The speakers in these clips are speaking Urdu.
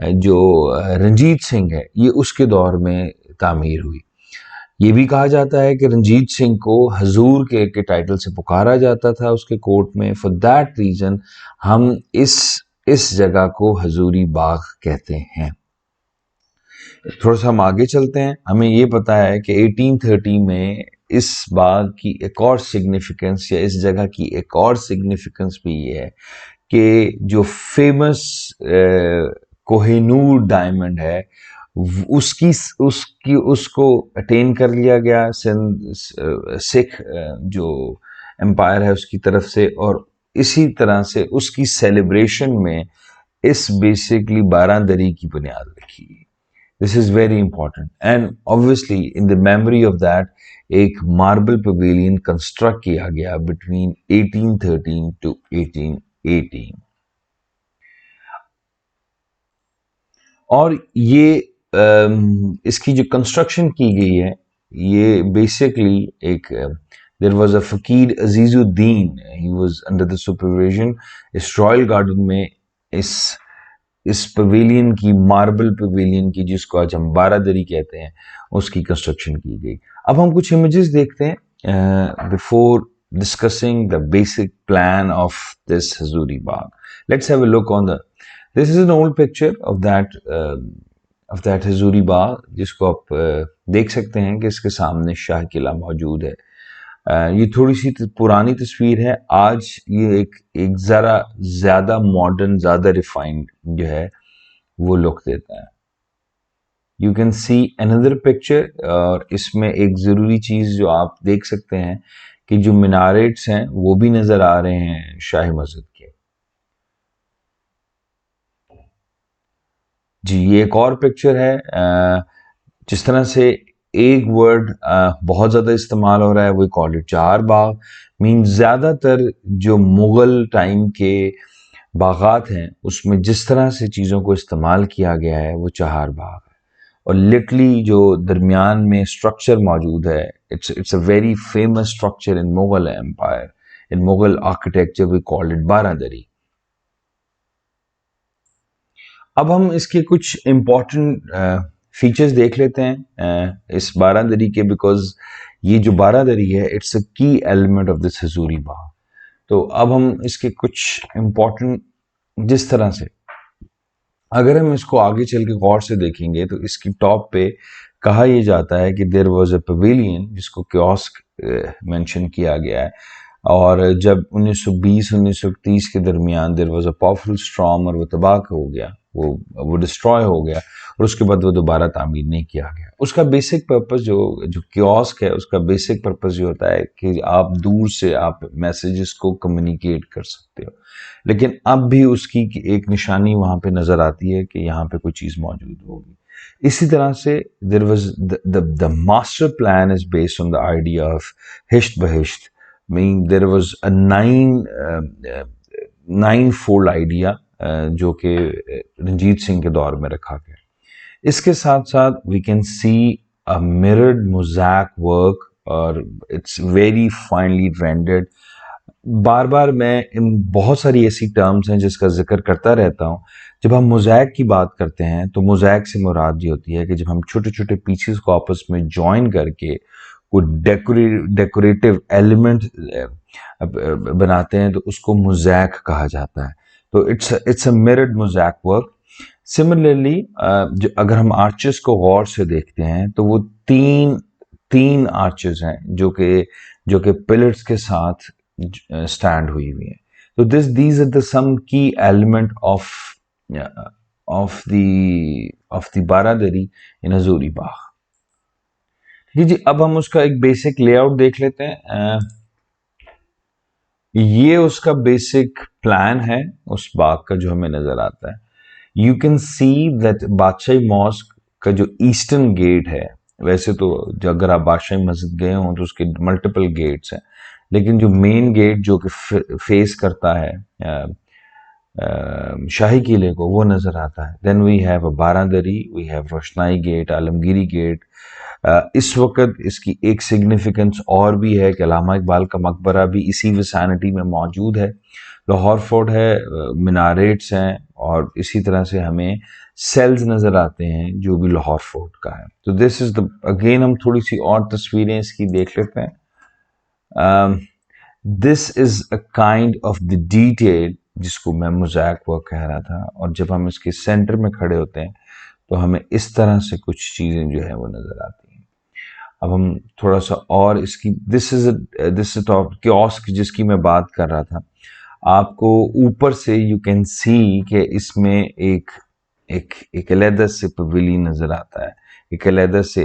جو رنجیت سنگھ ہے یہ اس کے دور میں تعمیر ہوئی. یہ بھی کہا جاتا ہے کہ رنجیت سنگھ کو حضور کے ٹائٹل سے پکارا جاتا تھا اس کے کورٹ میں. فار دیٹ ریزن ہم اس جگہ کو حضوری باغ کہتے ہیں. تھوڑا سا ہم آگے چلتے ہیں. ہمیں یہ پتا ہے کہ 1830 میں اس باغ کی ایک اور سگنیفیکنس یا اس جگہ کی ایک اور سگنیفیکنس بھی یہ ہے کہ جو فیمس کوہ نور ڈائمنڈ ہے اس کو اٹین کر لیا گیا سکھ جو امپائر ہے اس کی طرف سے, اور اسی طرح سے اس کی سیلیبریشن میں اس بیسکلی بارہ کی بنیاد رکھی. This is very important and obviously in the memory of that ایک ماربل پویلین کنسٹرکٹ کیا گیا between 1813 to 1818. اور یہ اس کی جو کنسٹرکشن کی گئی ہے یہ بیسکلی ایک there was a فقیر عزیز الدین, he was under the supervision اس رائل گارڈن میں اس پویلین کی, ماربل پویلین کی, جس کو آج ہم بارہ دری کہتے ہیں, اس کی کنسٹرکشن کی گئی. اب ہم کچھ امیجز دیکھتے ہیں before discussing the basic plan of this Hazuri Bagh. Let's have a look on this is an old picture of that Hazuri Bagh, جس کو آپ دیکھ سکتے ہیں کہ اس کے سامنے شاہ قلعہ موجود ہے. یہ تھوڑی سی پرانی تصویر ہے. آج یہ ایک ذرا زیادہ ماڈرن, زیادہ ریفائنڈ جو ہے وہ لک دیتا ہے. You can see another picture, اور اس میں ایک ضروری چیز جو آپ دیکھ سکتے ہیں کہ جو میناریٹس ہیں وہ بھی نظر آ رہے ہیں شاہی مسجد کے. جی یہ ایک اور پکچر ہے. جس طرح سے ایک ورڈ بہت زیادہ استعمال ہو رہا ہے, وہ کال اٹ چہار باغ. مین زیادہ تر جو مغل ٹائم کے باغات ہیں اس میں جس طرح سے چیزوں کو استعمال کیا گیا ہے وہ چہار باغ ہے. اور لٹلی جو درمیان میں اسٹرکچر موجود ہے, it's a very famous structure in Mughal empire, in Mughal architecture, we call it baradari. اب ہم اس کے کچھ امپورٹنٹ فیچرز دیکھ لیتے ہیں اس بارہ دری کے, بیکاز یہ جو بارہ دری ہے اٹس اے کی ایلیمنٹ آف دس حضوری باغ. تو اب ہم اس کے کچھ امپورٹنٹ, جس طرح سے اگر ہم اس کو آگے چل کے غور سے دیکھیں گے تو اس کی ٹاپ پہ کہا یہ جاتا ہے کہ دیر واز اے پویلین, جس کو کیوسک مینشن کیا گیا ہے, اور جب 1920-1930 کے درمیان there was a powerful storm, اور وہ تباہ ہو گیا, وہ ڈسٹروائے ہو گیا, اور اس کے بعد وہ دوبارہ تعمیر نہیں کیا گیا. اس کا بیسک پرپز جو کیوسک ہے, اس کا بیسک پرپز یہ ہوتا ہے کہ آپ دور سے آپ میسیجز کو کمیونیکیٹ کر سکتے ہو, لیکن اب بھی اس کی ایک نشانی وہاں پہ نظر آتی ہے کہ یہاں پہ کوئی چیز موجود ہوگی. اسی طرح سے there was the master plan is based on the idea of ہشت بہشت, meaning there was a nine fold idea جو کہ رنجیت سنگھ کے دور میں رکھا گیا. اس کے ساتھ ساتھ we can see a mirrored mosaic work, اور it's very finely rendered. بار بار میں ان بہت ساری ایسی ٹرمز ہیں جس کا ذکر کرتا رہتا ہوں. جب ہم موزیک کی بات کرتے ہیں تو موزیک سے مراد یہ ہوتی ہے کہ جب ہم چھوٹے چھوٹے پیسز کو آپس میں جوائن کر کے کوئی ڈیکوریٹو ایلیمنٹ بناتے ہیں تو اس کو موزیک کہا جاتا ہے. تو اٹس اے مررڈ موزیک ورک. سملرلی اگر ہم آرچز کو غور سے دیکھتے ہیں تو وہ تین آرچز ہیں جو کہ پلرز کے ساتھ اسٹینڈ ہوئی ہیں. تو دیز آر دا سم کی ایلیمنٹ آف دی بارہ دری ان حضوری باغ. جی اب ہم اس کا ایک بیسک لے آؤٹ دیکھ لیتے ہیں. یہ اس کا بیسک پلان ہے اس باغ کا جو ہمیں نظر آتا ہے. یو کین سی دیٹ بادشاہی ماسک کا جو ایسٹرن گیٹ ہے, ویسے تو اگر آپ بادشاہی مسجد گئے ہوں تو اس کے ملٹیپل گیٹس ہیں, لیکن جو مین گیٹ جو کہ فیس کرتا ہے شاہی قلعے کو وہ نظر آتا ہے. دین we have a baradari, we have Roshnai gate, Alamgiri gate. اس وقت اس کی ایک سگنیفیکنس اور بھی ہے کہ علامہ اقبال کا مقبرہ بھی اسی وسینٹی میں موجود ہے. لاہور فورٹ ہے، میناریٹس ہیں، اور اسی طرح سے ہمیں سیلز نظر آتے ہیں جو بھی لاہور فورٹ کا ہے. تو دس از دا اگین ہم تھوڑی سی اور تصویریں اس کی دیکھ لیتے ہیں. This is a kind of the detail جس کو میں موزیک ورک کہہ رہا تھا، اور جب ہم اس کے سینٹر میں کھڑے ہوتے ہیں تو ہمیں اس طرح سے کچھ چیزیں جو ہے وہ نظر آتی ہیں. اب ہم تھوڑا سا اور اس کی دس از کیوسک جس کی میں بات کر رہا تھا، آپ کو اوپر سے یو کین سی کہ اس میں ایک علیحدہ سے پویلی نظر آتا ہے، ایک علیحدہ سے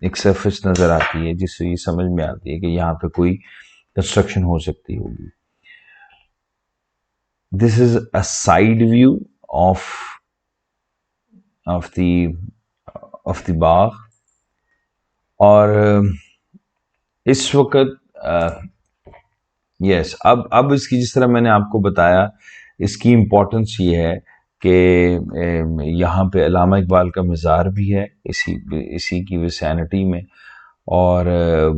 ایک سرفس نظر آتی ہے جس سے یہ سمجھ میں آتی ہے کہ یہاں پہ کوئی کنسٹرکشن ہو سکتی ہوگی. This is a side view of the Bagh. اور اس وقت یس اب اس کی جس طرح میں نے آپ کو بتایا، اس کی امپورٹنس یہ ہے کہ یہاں پہ علامہ اقبال کا مزار بھی ہے اسی کی ویسینٹی میں، اور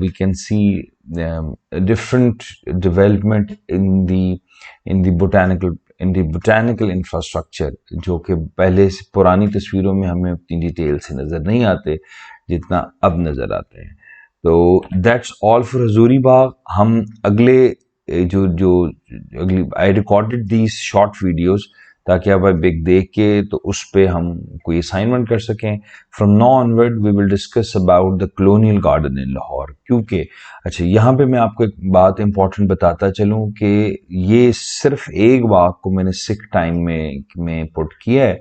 we can see different development in the botanical infrastructure, جو کہ پہلے سے پرانی تصویروں میں ہمیں اتنی ڈیٹیل سے نظر نہیں آتے جتنا اب نظر آتے ہیں. تو دیٹس آل فار حضوری باغ. ہم اگلے آئی ریکارڈڈ دیز شارٹ ویڈیوز تاکہ آپ دیکھ کے تو اس پہ ہم کوئی اسائنمنٹ کر سکیں. From now onward we will discuss about the colonial garden in Lahore. کیونکہ اچھا یہاں پہ میں آپ کو ایک بات امپورٹنٹ بتاتا چلوں کہ یہ صرف ایک باغ کو میں نے سکھ ٹائم میں پٹ کیا ہے.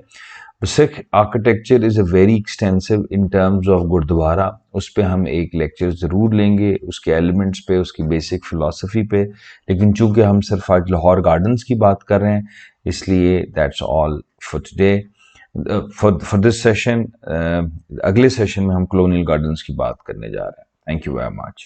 Sikh architecture is a very extensive in terms of gurdwara. اس پہ ہم ایک لیکچر ضرور لیں گے، اس کے ایلیمنٹس پہ، اس کی بیسک فلاسفی پہ. لیکن چونکہ ہم صرف آج لاہور گارڈنز کی بات کر رہے ہیں، اس لیے that's all for today for this session. اگلے سیشن میں ہم کلونیل گارڈنز کی بات کرنے جا رہے ہیں. Thank you very much.